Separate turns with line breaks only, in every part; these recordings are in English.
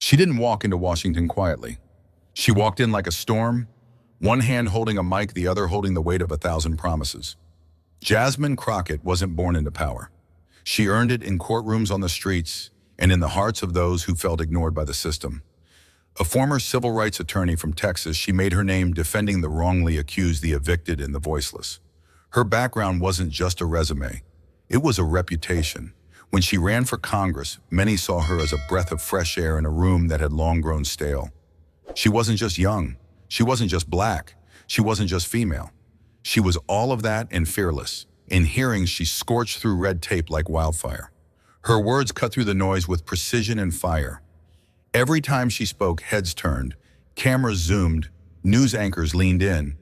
She didn't walk into Washington quietly. She walked in like a storm, one hand holding a mic, the other holding the weight of 1,000 promises. Jasmine Crockett wasn't born into power. She earned it in courtrooms, on the streets, and in the hearts of those who felt ignored by the system. A former civil rights attorney from Texas, she made her name defending the wrongly accused, the evicted, and the voiceless. Her background wasn't just a resume. It was a reputation. When she ran for Congress, many saw her as a breath of fresh air in a room that had long grown stale. She wasn't just young. She wasn't just black. She wasn't just female. She was all of that and fearless. In hearings, she scorched through red tape like wildfire. Her words cut through the noise with precision and fire. Every time she spoke, heads turned, cameras zoomed, news anchors leaned in.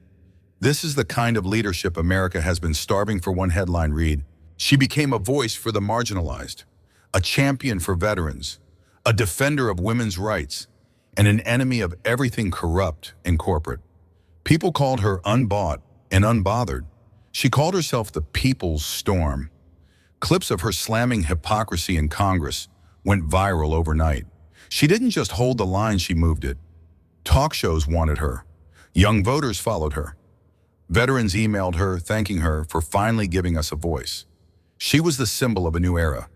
This is the kind of leadership America has been starving for. One headline read, "She became a voice for the marginalized, a champion for veterans, a defender of women's rights, and an enemy of everything corrupt and corporate." People called her unbought and unbothered. She called herself the People's Storm. Clips of her slamming hypocrisy in Congress went viral overnight. She didn't just hold the line, she moved it. Talk shows wanted her. Young voters followed her. Veterans emailed her, thanking her for finally giving us a voice. She was the symbol of a new era,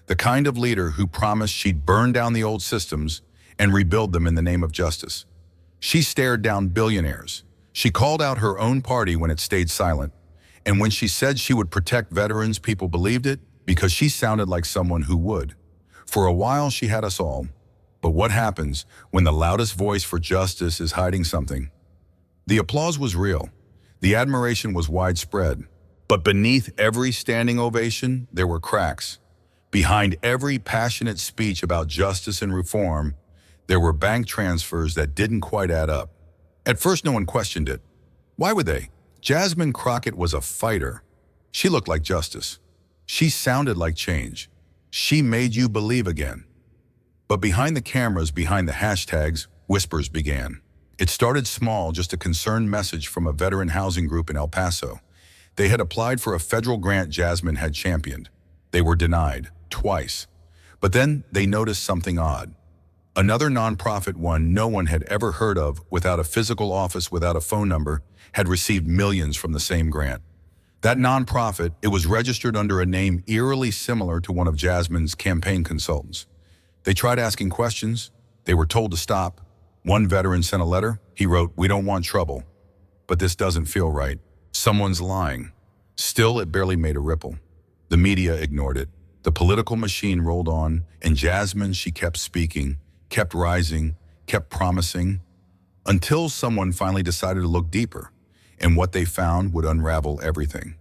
the kind of leader who promised she'd burn down the old systems and rebuild them in the name of justice. She stared down billionaires. She called out her own party when it stayed silent. And when she said she would protect veterans, people believed it because she sounded like someone who would. For a while, she had us all. But what happens when the loudest voice for justice is hiding something? The applause was real. The admiration was widespread. But beneath every standing ovation, there were cracks. Behind every passionate speech about justice and reform, there were bank transfers that didn't quite add up. At first, no one questioned it. Why would they? Jasmine Crockett was a fighter. She looked like justice. She sounded like change. She made you believe again. But behind the cameras, behind the hashtags, whispers began. It started small, just a concerned message from a veteran housing group in El Paso. They had applied for a federal grant Jasmine had championed. They were denied, twice. But then they noticed something odd. Another nonprofit, one no one had ever heard of, without a physical office, without a phone number, had received millions from the same grant. That nonprofit, it was registered under a name eerily similar to one of Jasmine's campaign consultants. They tried asking questions. They were told to stop. One veteran sent a letter. He wrote, "We don't want trouble, but this doesn't feel right. Someone's lying." Still, it barely made a ripple. The media ignored it. The political machine rolled on, and Jasmine, she kept speaking, kept rising, kept promising, until someone finally decided to look deeper, and what they found would unravel everything.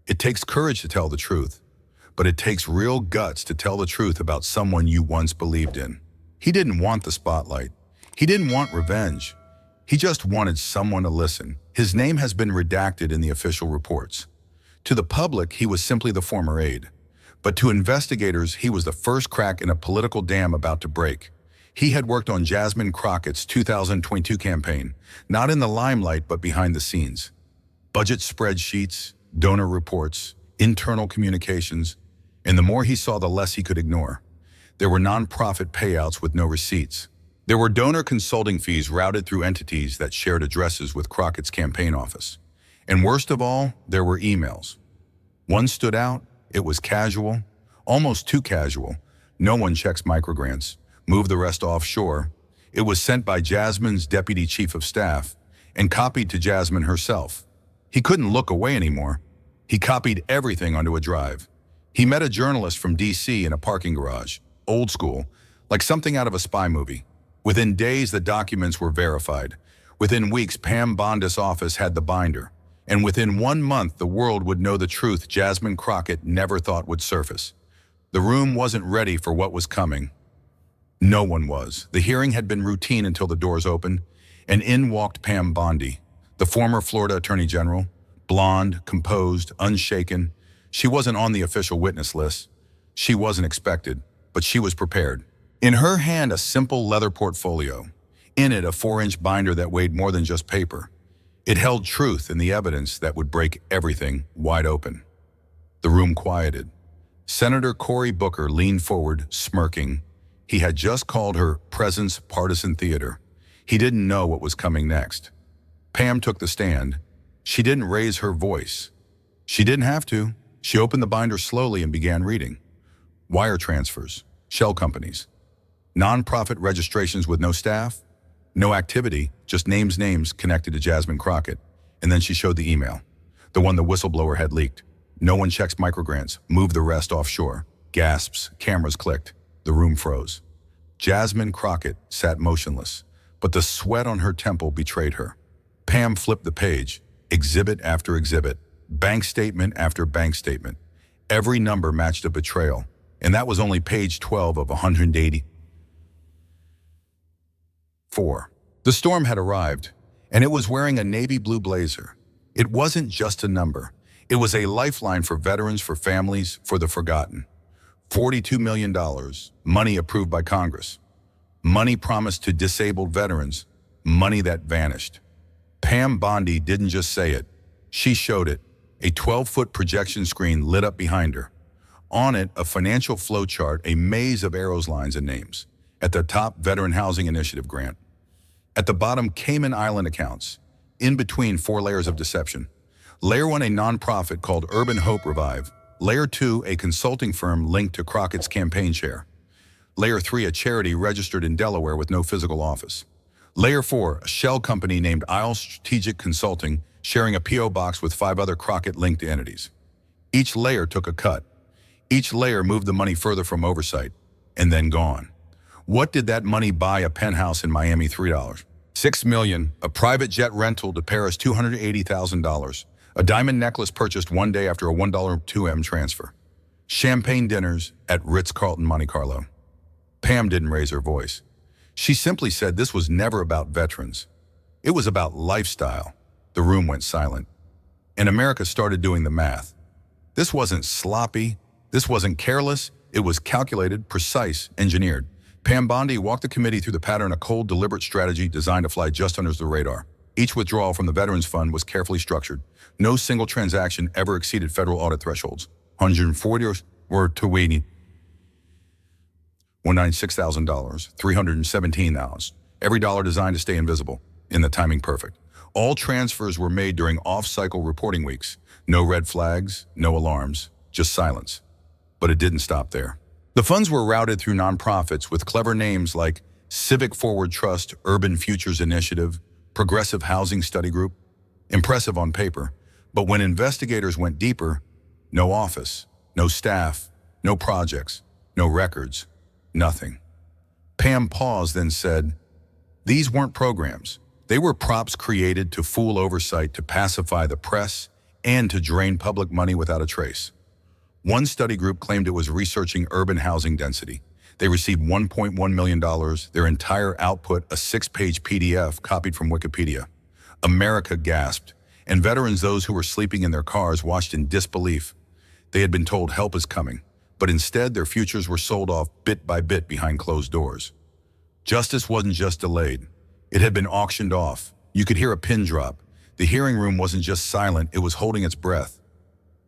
It takes courage to tell the truth, but it takes real guts to tell the truth about someone you once believed in. He didn't want the spotlight. He didn't want revenge. He just wanted someone to listen. His name has been redacted in the official reports. To the public, he was simply the former aide. But to investigators, he was the first crack in a political dam about to break. He had worked on Jasmine Crockett's 2022 campaign, not in the limelight, but behind the scenes. Budget spreadsheets, donor reports, internal communications, and the more he saw, the less he could ignore. There were nonprofit payouts with no receipts. There were donor consulting fees routed through entities that shared addresses with Crockett's campaign office. And worst of all, there were emails. One stood out. It was casual, almost too casual. No one checks microgrants. Move the rest offshore. It was sent by Jasmine's deputy chief of staff and copied to Jasmine herself. He couldn't look away anymore. He copied everything onto a drive. He met a journalist from DC in a parking garage, old school, like something out of a spy movie. Within days, the documents were verified. Within weeks, Pam Bonda's office had the binder. And within 1 month, the world would know the truth Jasmine Crockett never thought would surface. The room wasn't ready for what was coming. No one was. The hearing had been routine until the doors opened, and in walked Pam Bondi, the former Florida Attorney General, blonde, composed, unshaken. She wasn't on the official witness list. She wasn't expected, but she was prepared. In her hand, a simple leather portfolio. In it, a 4-inch binder that weighed more than just paper. It held truth and the evidence that would break everything wide open. The room quieted. Senator Cory Booker leaned forward, smirking. He had just called her Presence Partisan Theater. He didn't know what was coming next. Pam took the stand. She didn't raise her voice. She didn't have to. She opened the binder slowly and began reading. Wire transfers, shell companies, nonprofit registrations with no staff, no activity, just names connected to Jasmine Crockett. And then she showed the email, the one the whistleblower had leaked. No one checks microgrants, move the rest offshore. Gasps, cameras clicked. The room froze. Jasmine Crockett sat motionless, but the sweat on her temple betrayed her. Pam flipped the page, exhibit after exhibit, bank statement after bank statement. Every number matched a betrayal, and that was only page 12 of 184. The storm had arrived, and it was wearing a navy blue blazer. It wasn't just a number. It was a lifeline for veterans, for families, for the forgotten. $42 million, money approved by Congress. Money promised to disabled veterans, money that vanished. Pam Bondi didn't just say it, she showed it. A 12-foot projection screen lit up behind her. On it, a financial flow chart, a maze of arrows, lines, and names. At the top, Veteran Housing Initiative grant. At the bottom, Cayman Island accounts. In between, 4 layers of deception. Layer 1, a nonprofit called Urban Hope Revive. Layer 2, a consulting firm linked to Crockett's campaign chair. Layer 3, a charity registered in Delaware with no physical office. Layer 4, a shell company named Isle Strategic Consulting, sharing a P.O. box with 5 other Crockett-linked entities. Each layer took a cut. Each layer moved the money further from oversight, and then gone. What did that money buy? A penthouse in Miami, $3. $6 million, a private jet rental to Paris, $280,000. A diamond necklace purchased one day after a $1.2M transfer. Champagne dinners at Ritz-Carlton, Monte Carlo. Pam didn't raise her voice. She simply said this was never about veterans. It was about lifestyle. The room went silent. And America started doing the math. This wasn't sloppy. This wasn't careless. It was calculated, precise, engineered. Pam Bondi walked the committee through the pattern, a cold, deliberate strategy designed to fly just under the radar. Each withdrawal from the Veterans Fund was carefully structured. No single transaction ever exceeded federal audit thresholds. 140 were to $196,000, $317,000. Every dollar designed to stay invisible, in the timing perfect. All transfers were made during off-cycle reporting weeks. No red flags, no alarms, just silence. But it didn't stop there. The funds were routed through nonprofits with clever names like Civic Forward Trust, Urban Futures Initiative, Progressive Housing Study Group. Impressive on paper, but when investigators went deeper, no office, no staff, no projects, no records, nothing. Pam paused, then said, these weren't programs. They were props created to fool oversight, to pacify the press, and to drain public money without a trace. One study group claimed it was researching urban housing density. They received $1.1 million, their entire output a 6-page PDF copied from Wikipedia. America gasped, and veterans, those who were sleeping in their cars, watched in disbelief. They had been told help is coming, but instead their futures were sold off bit by bit behind closed doors. Justice wasn't just delayed. It had been auctioned off. You could hear a pin drop. The hearing room wasn't just silent, it was holding its breath.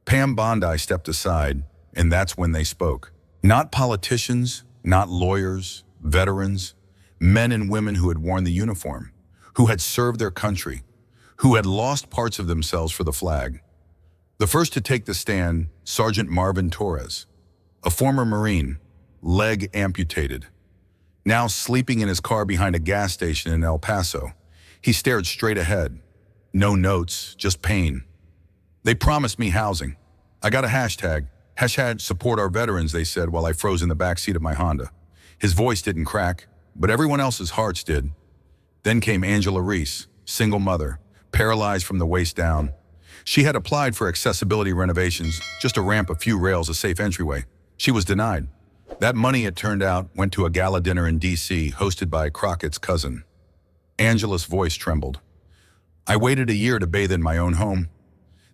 Pam Bondi stepped aside, and that's when they spoke. Not politicians, not lawyers, veterans, men and women who had worn the uniform, who had served their country, who had lost parts of themselves for the flag. The first to take the stand, Sergeant Marvin Torres, a former Marine, leg amputated. Now sleeping in his car behind a gas station in El Paso, he stared straight ahead. No notes, just pain. They promised me housing. I got a hashtag support our veterans, they said while I froze in the backseat of my Honda. His voice didn't crack, but everyone else's hearts did. Then came Angela Reese, single mother, paralyzed from the waist down. She had applied for accessibility renovations, just a ramp, a few rails, a safe entryway. She was denied. That money, it turned out, went to a gala dinner in D.C. hosted by Crockett's cousin. Angela's voice trembled. I waited a year to bathe in my own home.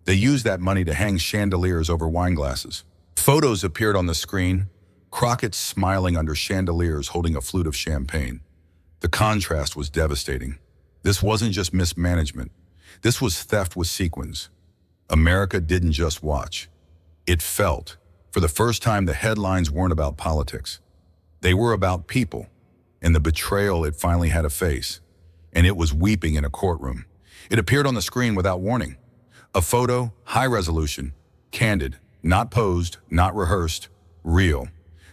They used that money to hang chandeliers over wine glasses. Photos appeared on the screen, Crockett smiling under chandeliers holding a flute of champagne. The contrast was devastating. This wasn't just mismanagement. This was theft with sequins. America didn't just watch. It felt. For the first time, the headlines weren't about politics. They were about people, and the betrayal it finally had a face, and it was weeping in a courtroom. It appeared on the screen without warning. A photo, high resolution, candid, not posed, not rehearsed, real.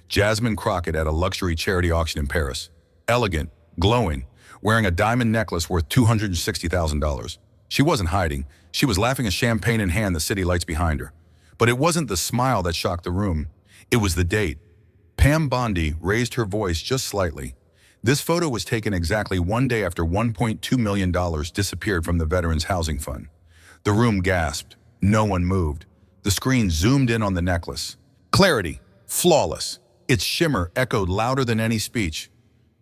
Jasmine Crockett at a luxury charity auction in Paris. Elegant, glowing, wearing a diamond necklace worth $260,000. She wasn't hiding. She was laughing, a champagne in hand, the city lights behind her. But it wasn't the smile that shocked the room. It was the date. Pam Bondi raised her voice just slightly. This photo was taken exactly one day after $1.2 million disappeared from the Veterans Housing Fund. The room gasped. No one moved. The screen zoomed in on the necklace. Clarity, flawless. Its shimmer echoed louder than any speech.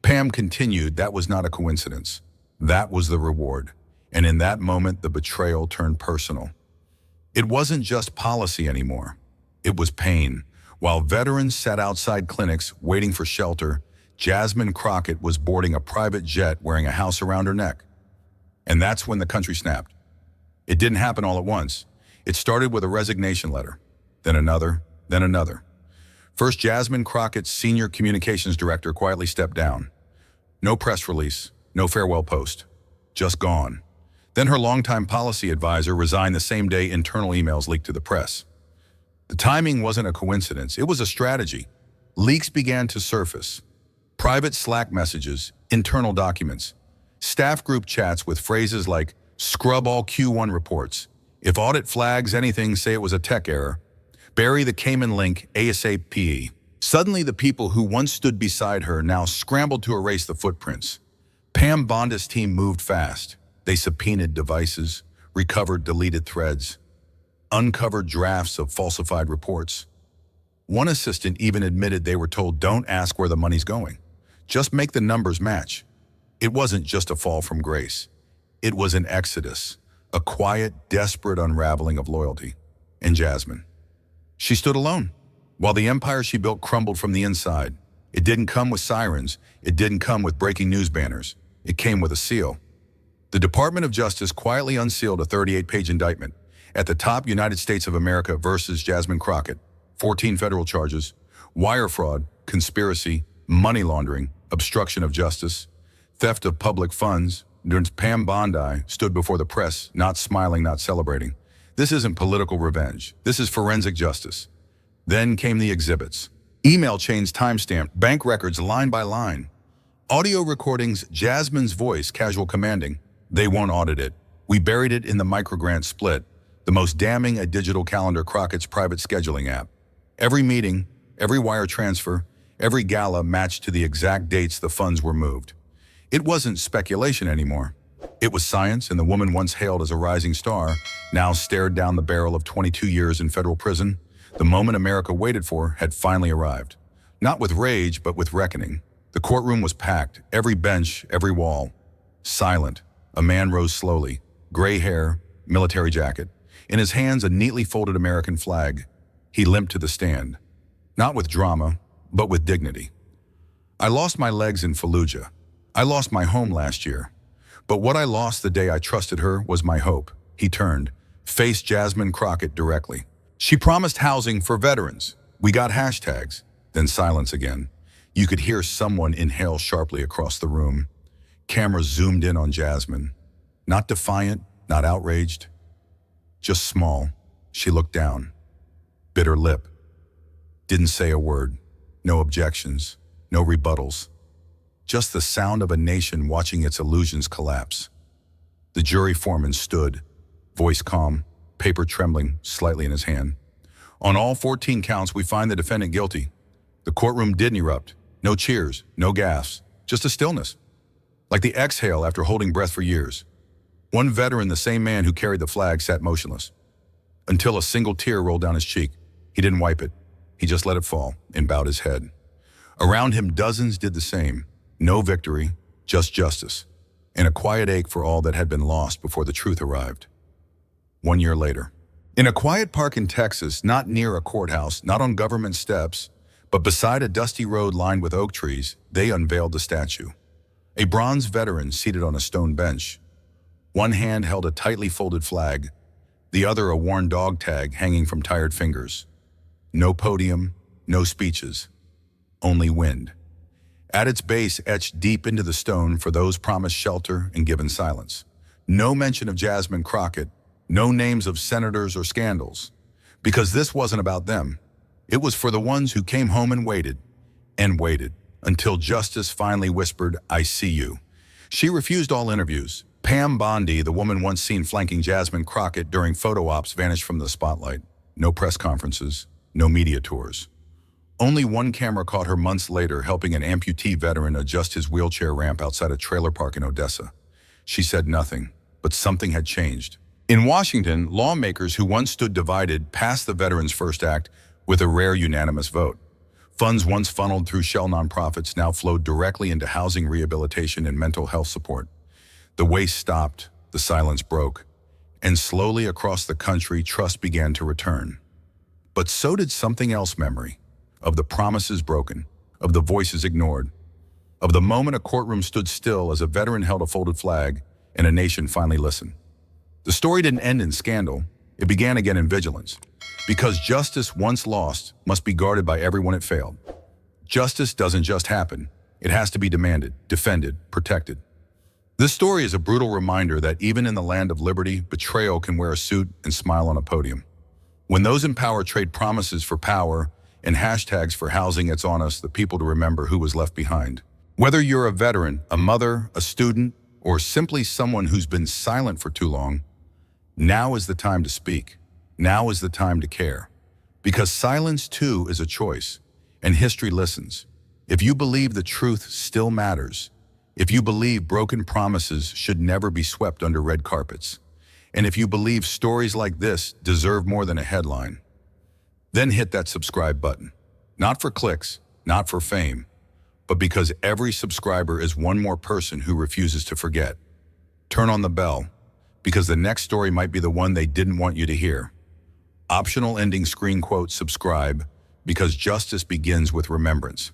Pam continued, that was not a coincidence. That was the reward. And in that moment, the betrayal turned personal. It wasn't just policy anymore. It was pain. While veterans sat outside clinics waiting for shelter, Jasmine Crockett was boarding a private jet wearing a house around her neck. And that's when the country snapped. It didn't happen all at once. It started with a resignation letter, then another, then another. First, Jasmine Crockett's senior communications director quietly stepped down. No press release, no farewell post, just gone. Then her longtime policy advisor resigned the same day internal emails leaked to the press. The timing wasn't a coincidence, it was a strategy. Leaks began to surface. Private Slack messages, internal documents, staff group chats with phrases like, scrub all Q1 reports. If audit flags anything, say it was a tech error. Bury the Cayman link ASAP. Suddenly the people who once stood beside her now scrambled to erase the footprints. Pam Bondi's team moved fast. They subpoenaed devices, recovered deleted threads, uncovered drafts of falsified reports. One assistant even admitted they were told, don't ask where the money's going. Just make the numbers match. It wasn't just a fall from grace. It was an exodus, a quiet, desperate unraveling of loyalty. And Jasmine. She stood alone. While the empire she built crumbled from the inside, it didn't come with sirens. It didn't come with breaking news banners. It came with a seal. The Department of Justice quietly unsealed a 38-page indictment. At the top, United States of America versus Jasmine Crockett, 14 federal charges, wire fraud, conspiracy, money laundering, obstruction of justice, theft of public funds. Pam Bondi stood before the press, not smiling, not celebrating. This isn't political revenge. This is forensic justice. Then came the exhibits. Email chains timestamped, bank records line by line. Audio recordings, Jasmine's voice, casual commanding. They won't audit it. We buried it in the microgrant split, the most damning a digital calendar, Crockett's private scheduling app. Every meeting, every wire transfer, every gala matched to the exact dates the funds were moved. It wasn't speculation anymore. It was science, and the woman once hailed as a rising star now stared down the barrel of 22 years in federal prison. The moment America waited for had finally arrived. Not with rage, but with reckoning. The courtroom was packed, every bench, every wall. Silent. A man rose slowly, gray hair, military jacket. In his hands, a neatly folded American flag. He limped to the stand. Not with drama, but with dignity. I lost my legs in Fallujah. I lost my home last year. But what I lost the day I trusted her was my hope. He turned, faced Jasmine Crockett directly. She promised housing for veterans. We got hashtags. Then silence again. You could hear someone inhale sharply across the room. Cameras zoomed in on Jasmine. Not defiant, not outraged. Just small. She looked down. Bit her lip. Didn't say a word. No objections. No rebuttals. Just the sound of a nation watching its illusions collapse. The jury foreman stood, voice calm, paper trembling slightly in his hand. On all 14 counts, we find the defendant guilty. The courtroom didn't erupt. No cheers, no gasps, just a stillness. Like the exhale after holding breath for years. One veteran, the same man who carried the flag, sat motionless. Until a single tear rolled down his cheek. He didn't wipe it. He just let it fall and bowed his head. Around him, dozens did the same. No victory, just justice, and a quiet ache for all that had been lost before the truth arrived. 1 year later, in a quiet park in Texas, not near a courthouse, not on government steps, but beside a dusty road lined with oak trees, they unveiled the statue. A bronze veteran seated on a stone bench. One hand held a tightly folded flag, the other a worn dog tag hanging from tired fingers. No podium, no speeches, only wind. At its base, etched deep into the stone for those promised shelter and given silence. No mention of Jasmine Crockett, no names of senators or scandals. Because this wasn't about them. It was for the ones who came home and waited, until justice finally whispered, "I see you." She refused all interviews. Pam Bondi, the woman once seen flanking Jasmine Crockett during photo ops, vanished from the spotlight. No press conferences, no media tours. Only one camera caught her months later helping an amputee veteran adjust his wheelchair ramp outside a trailer park in Odessa. She said nothing, but something had changed. In Washington, lawmakers who once stood divided passed the Veterans First Act with a rare unanimous vote. Funds once funneled through shell nonprofits now flowed directly into housing rehabilitation and mental health support. The waste stopped, the silence broke, and slowly across the country, trust began to return. But so did something else: memory of the promises broken, of the voices ignored, of the moment a courtroom stood still as a veteran held a folded flag and a nation finally listened. The story didn't end in scandal. It began again in vigilance. Because justice once lost must be guarded by everyone it failed. Justice doesn't just happen. It has to be demanded, defended, protected. This story is a brutal reminder that even in the land of liberty, betrayal can wear a suit and smile on a podium. When those in power trade promises for power and hashtags for housing, it's on us, the people, to remember who was left behind. Whether you're a veteran, a mother, a student, or simply someone who's been silent for too long, now is the time to speak. Now is the time to care. Because silence, too, is a choice, and history listens. If you believe the truth still matters, if you believe broken promises should never be swept under red carpets, and if you believe stories like this deserve more than a headline, then hit that subscribe button. Not for clicks, not for fame, but because every subscriber is one more person who refuses to forget. Turn on the bell, because the next story might be the one they didn't want you to hear. Optional ending screen quote: subscribe, because justice begins with remembrance.